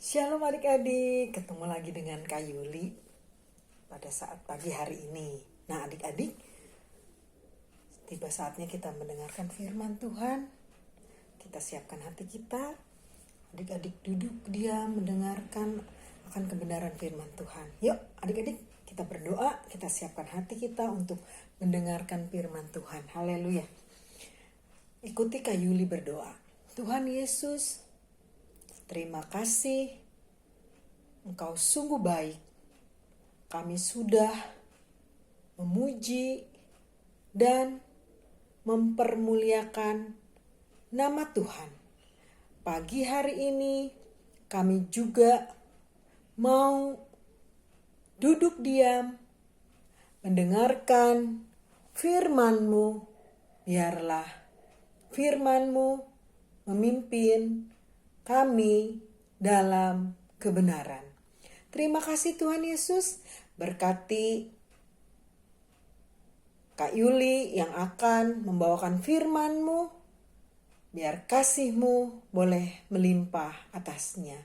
Shalom adik-adik, ketemu lagi dengan Kak Yuli pada saat pagi hari ini. Nah adik-adik, tiba saatnya kita mendengarkan firman Tuhan. Kita siapkan hati kita, adik-adik duduk diam mendengarkan akan kebenaran firman Tuhan. Yuk adik-adik, kita berdoa, kita siapkan hati kita untuk mendengarkan firman Tuhan. Haleluya. Ikuti Kak Yuli berdoa. Tuhan Yesus, terima kasih, Engkau sungguh baik. Kami sudah memuji dan mempermuliakan nama Tuhan. Pagi hari ini kami juga mau duduk diam, mendengarkan firman-Mu. Biarlah firman-Mu memimpin kami dalam kebenaran. Terima kasih Tuhan Yesus, berkati Kak Yuli yang akan membawakan firman-Mu, biar kasih-Mu boleh melimpah atasnya.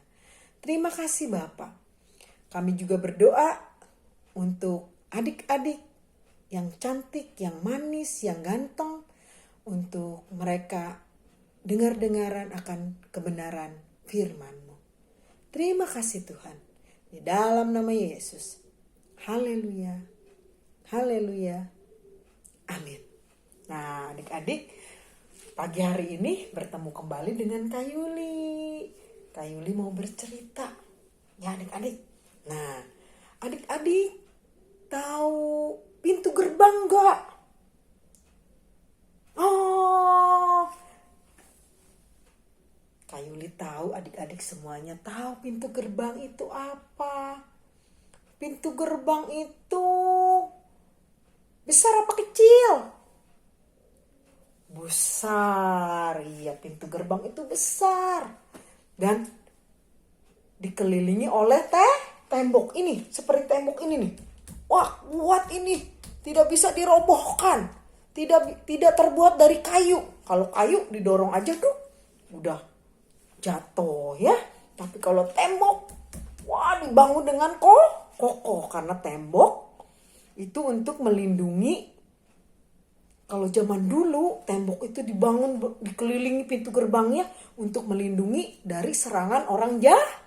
Terima kasih Bapa. Kami juga berdoa untuk adik-adik yang cantik, yang manis, yang ganteng, untuk mereka dengar-dengaran akan kebenaran firman-Mu. Terima kasih Tuhan. Di dalam nama Yesus. Haleluya. Haleluya. Amin. Nah adik-adik, pagi hari ini bertemu kembali dengan Kak Yuli. Kak Yuli mau bercerita. Ya adik-adik. Nah adik-adik tahu pintu gerbang gak? Oh, Kak Yuli tahu, adik-adik semuanya tahu pintu gerbang itu apa. Pintu gerbang itu besar apa kecil? Besar, iya pintu gerbang itu besar. Dan dikelilingi oleh tembok ini, seperti tembok ini nih. Wah, kuat ini, tidak bisa dirobohkan. Tidak terbuat dari kayu. Kalau kayu didorong aja tuh udah jatuh ya. Tapi kalau tembok, wah dibangun dengan kokoh. Karena tembok itu untuk melindungi. Kalau zaman dulu tembok itu dibangun, dikelilingi pintu gerbangnya untuk melindungi dari serangan orang jahat.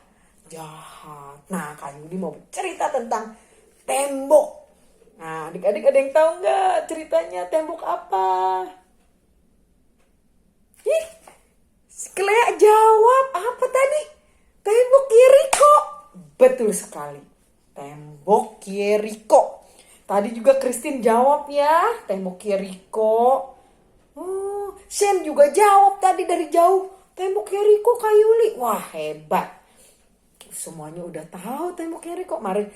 Nah Kak Yudi mau cerita tentang tembok. Nah adik-adik ada yang tahu nggak ceritanya tembok apa? Ih, Klea jawab apa tadi? Tembok Yeriko. Betul sekali. Tembok Yeriko. Tadi juga Christine jawab ya. Tembok Yeriko. Shen juga jawab tadi dari jauh. Tembok Yeriko Kak Yuli. Wah hebat. Semuanya udah tahu tembok Yeriko. Mari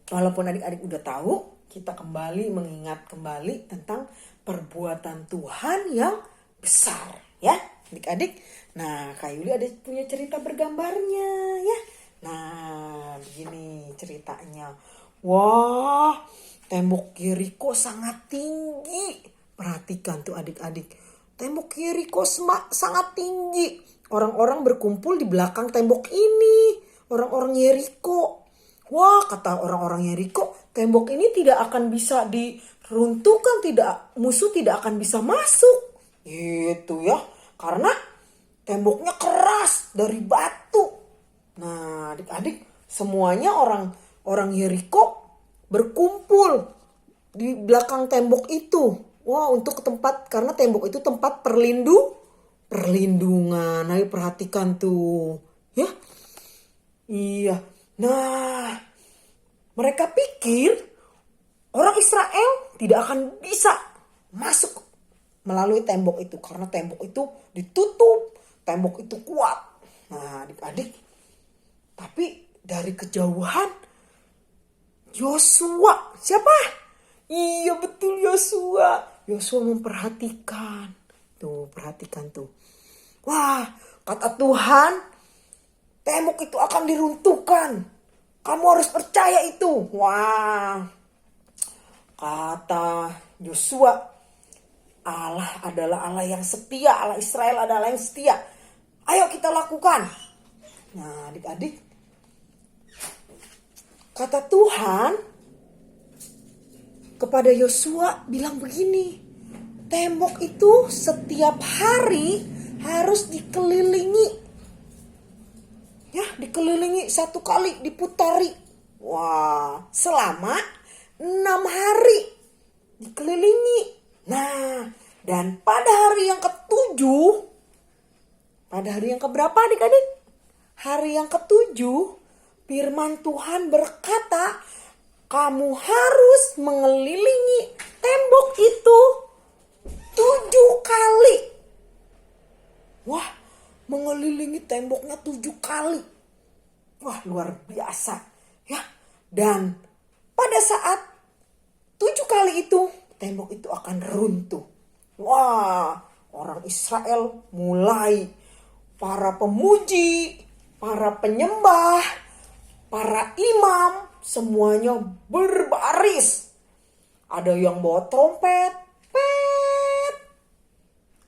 walaupun adik-adik udah tahu, kita kembali mengingat kembali tentang perbuatan Tuhan yang besar ya. Adik-adik, nah Kak Yuli ada punya cerita bergambarnya ya. Nah begini ceritanya. Wah, tembok Yeriko sangat tinggi. Perhatikan tuh adik-adik. Tembok Yeriko sangat tinggi. Orang-orang berkumpul di belakang tembok ini. Orang-orang Yeriko. Wah, kata orang-orang Yeriko, tembok ini tidak akan bisa diruntuhkan, musuh tidak akan bisa masuk. Gitu ya. Karena temboknya keras dari batu. Nah, adik-adik, semuanya orang Yeriko berkumpul di belakang tembok itu. Wah, untuk tempat, karena tembok itu tempat perlindungan. Ayo perhatikan tuh. Ya. Iya. Nah, mereka pikir orang Israel tidak akan bisa masuk melalui tembok itu. Karena tembok itu ditutup, tembok itu kuat. Nah adik-adik, tapi dari kejauhan Yosua, siapa? Iya betul Yosua. Yosua memperhatikan. Tuh, perhatikan tuh. Wah, kata Tuhan, tembok itu akan diruntuhkan. Kamu harus percaya itu. Wah, kata Yosua, Allah adalah Allah yang setia. Allah Israel adalah Allah yang setia. Ayo kita lakukan. Nah, adik-adik, kata Tuhan kepada Yosua bilang begini, tembok itu setiap hari harus dikelilingi. Ya, dikelilingi 1 kali, diputari. Wah, selama 6 hari dikelilingi. Nah, dan pada hari yang ketujuh, pada hari yang keberapa adik-adik? Hari yang ketujuh, firman Tuhan berkata, kamu harus mengelilingi tembok itu 7 kali. Wah, mengelilingi temboknya 7 kali. Wah, luar biasa. Ya, dan pada saat 7 kali itu, tembok itu akan runtuh. Wah, orang Israel mulai, para pemuji, para penyembah, para imam, semuanya berbaris. Ada yang bawa trompet, pet.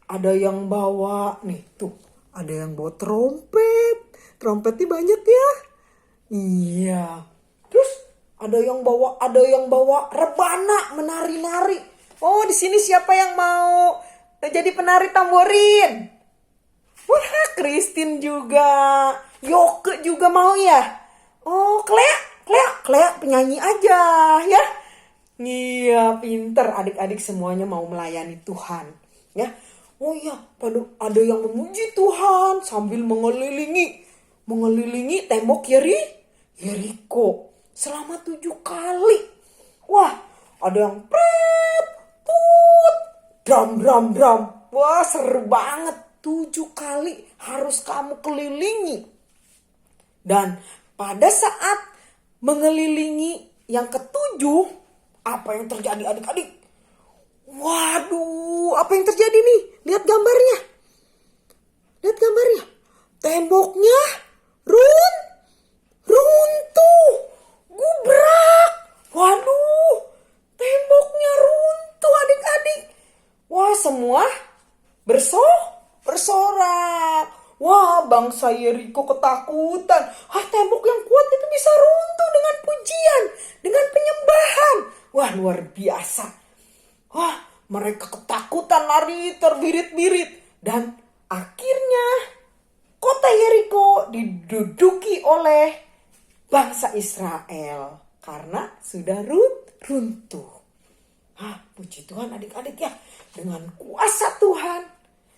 Ada yang bawa, nih tuh, ada yang bawa trompet. Trompetnya banyak ya. Iya. Terus ada yang bawa rebana menari-nari. Oh, di sini siapa yang mau jadi penari tamborin? Wah, Christine juga. Yoke juga mau ya? Oh, Clea penyanyi aja ya. Iya, pinter. Adik-adik semuanya mau melayani Tuhan. Ya. Oh iya, ada yang memuji Tuhan sambil mengelilingi tembok Yeriko selama 7 kali. Wah, ada yang pret, put, drum. Wah, seru banget. 7 kali harus kamu kelilingi. Dan pada saat mengelilingi yang ketujuh, apa yang terjadi adik-adik? Waduh, apa yang terjadi nih? Lihat gambarnya. Temboknya runtuh. Gubrak. Waduh, temboknya runtuh adik-adik. Wah, semua bersorak. Wah, bangsa Yeriko ketakutan. Tembok yang kuat itu bisa runtuh dengan pujian, dengan penyembahan. Wah, luar biasa. Wah, mereka ketakutan, lari terbirit-birit. Dan akhirnya kota Yeriko diduduki oleh bangsa Israel karena sudah runtuh. Puji Tuhan adik-adik ya. Dengan kuasa Tuhan,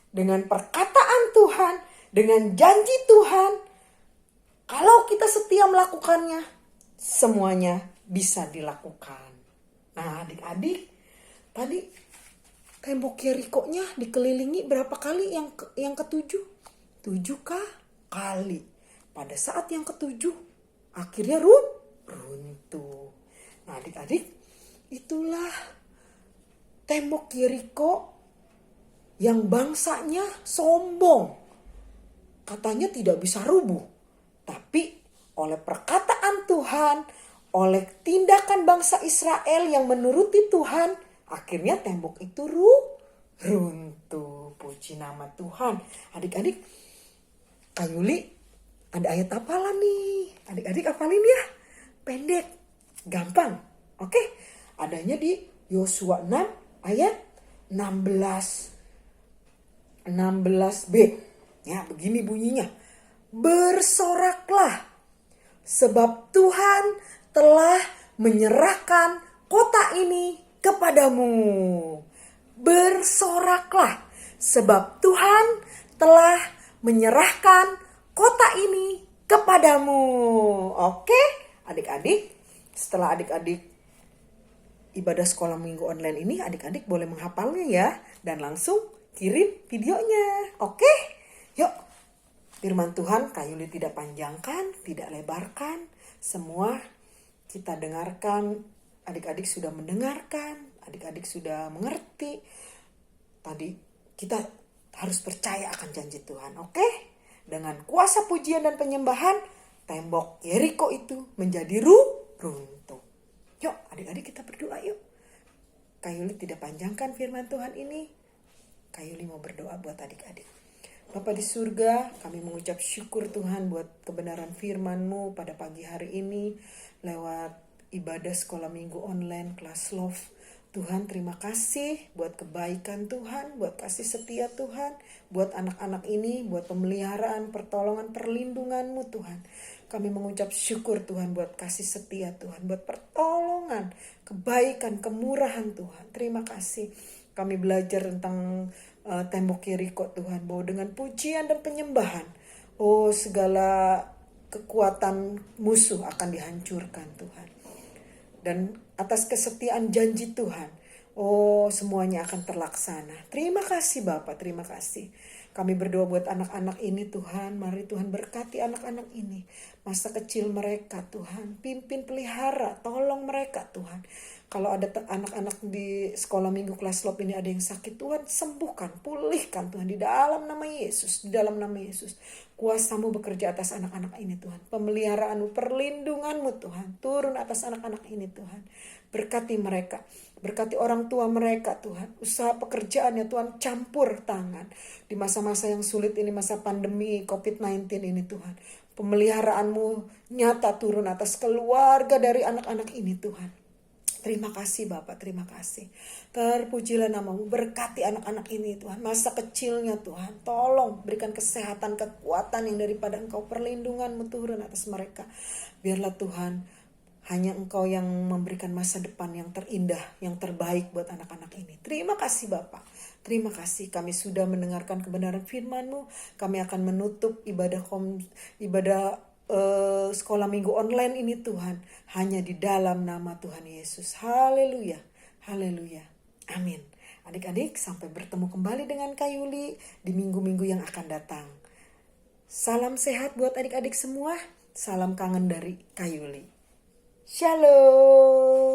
dengan perkataan Tuhan, dengan janji Tuhan, kalau kita setia melakukannya, semuanya bisa dilakukan. Nah, adik-adik, tadi tembok Yeriko-nya dikelilingi berapa kali yang ketujuh? 7 kali. Pada saat yang ketujuh, akhirnya runtuh. Nah, adik-adik, itulah tembok Yeriko yang bangsanya sombong. Katanya tidak bisa rubuh. Tapi oleh perkataan Tuhan, oleh tindakan bangsa Israel yang menuruti Tuhan, akhirnya tembok itu runtuh. Puji nama Tuhan. Adik-adik, Kayuli ada ayat hafalan nih. Adik-adik hafalin ya. Pendek, gampang. Oke? Adanya di Yosua 6 ayat 16b. Ya, begini bunyinya. Bersoraklah sebab Tuhan telah menyerahkan kota ini kepadamu. Bersoraklah sebab Tuhan telah menyerahkan kota ini kepadamu. Oke, adik-adik, setelah adik-adik ibadah sekolah minggu online ini, adik-adik boleh menghafalnya ya. Dan langsung kirim videonya. Oke, yuk. Firman Tuhan Kayuli tidak panjangkan, tidak lebarkan. Semua kita dengarkan. Adik-adik sudah mendengarkan. Adik-adik sudah mengerti. Tadi kita harus percaya akan janji Tuhan. Oke? Dengan kuasa pujian dan penyembahan, tembok Yeriko itu menjadi runtuh. Yuk, adik-adik kita berdoa yuk. Kayuli tidak panjangkan firman Tuhan ini. Kayuli mau berdoa buat adik-adik. Bapa di surga, kami mengucap syukur Tuhan buat kebenaran firman-Mu pada pagi hari ini lewat ibadah sekolah minggu online kelas Love. Tuhan, terima kasih buat kebaikan Tuhan, buat kasih setia Tuhan, buat anak-anak ini, buat pemeliharaan, pertolongan, perlindungan-Mu Tuhan. Kami mengucap syukur Tuhan buat kasih setia Tuhan, buat pertolongan, kebaikan, kemurahan Tuhan. Terima kasih. Kami belajar tentang tembok Yeriko Tuhan, bahwa dengan pujian dan penyembahan, segala kekuatan musuh akan dihancurkan Tuhan. Dan atas kesetiaan janji Tuhan, semuanya akan terlaksana. Terima kasih Bapak, terima kasih. Kami berdoa buat anak-anak ini Tuhan, mari Tuhan berkati anak-anak ini. Masa kecil mereka Tuhan, pimpin pelihara, tolong mereka Tuhan. Kalau ada anak-anak di sekolah minggu kelas Love ini ada yang sakit, Tuhan sembuhkan, pulihkan Tuhan di dalam nama Yesus, di dalam nama Yesus. Kuasa-Mu bekerja atas anak-anak ini Tuhan. Pemeliharaan-Mu, perlindungan-Mu Tuhan, turun atas anak-anak ini Tuhan. Berkati mereka, berkati orang tua mereka Tuhan. Usaha pekerjaannya Tuhan, campur tangan. Di masa-masa yang sulit ini, masa pandemi COVID-19 ini Tuhan. Pemeliharaan-Mu nyata turun atas keluarga dari anak-anak ini Tuhan. Terima kasih Bapak, terima kasih. Terpujilah nama-Mu, berkati anak-anak ini Tuhan. Masa kecilnya Tuhan, tolong berikan kesehatan, kekuatan yang daripada Engkau, perlindungan-Mu turun atas mereka. Biarlah Tuhan, hanya Engkau yang memberikan masa depan yang terindah, yang terbaik buat anak-anak ini. Terima kasih Bapak, terima kasih. Kami sudah mendengarkan kebenaran firman-Mu. Kami akan menutup ibadah sekolah minggu online ini Tuhan, hanya di dalam nama Tuhan Yesus. Haleluya, haleluya, amin. Adik-adik, sampai bertemu kembali dengan Kak Yuli di minggu-minggu yang akan datang. Salam sehat buat adik-adik semua. Salam kangen dari Kak Yuli. Shalom.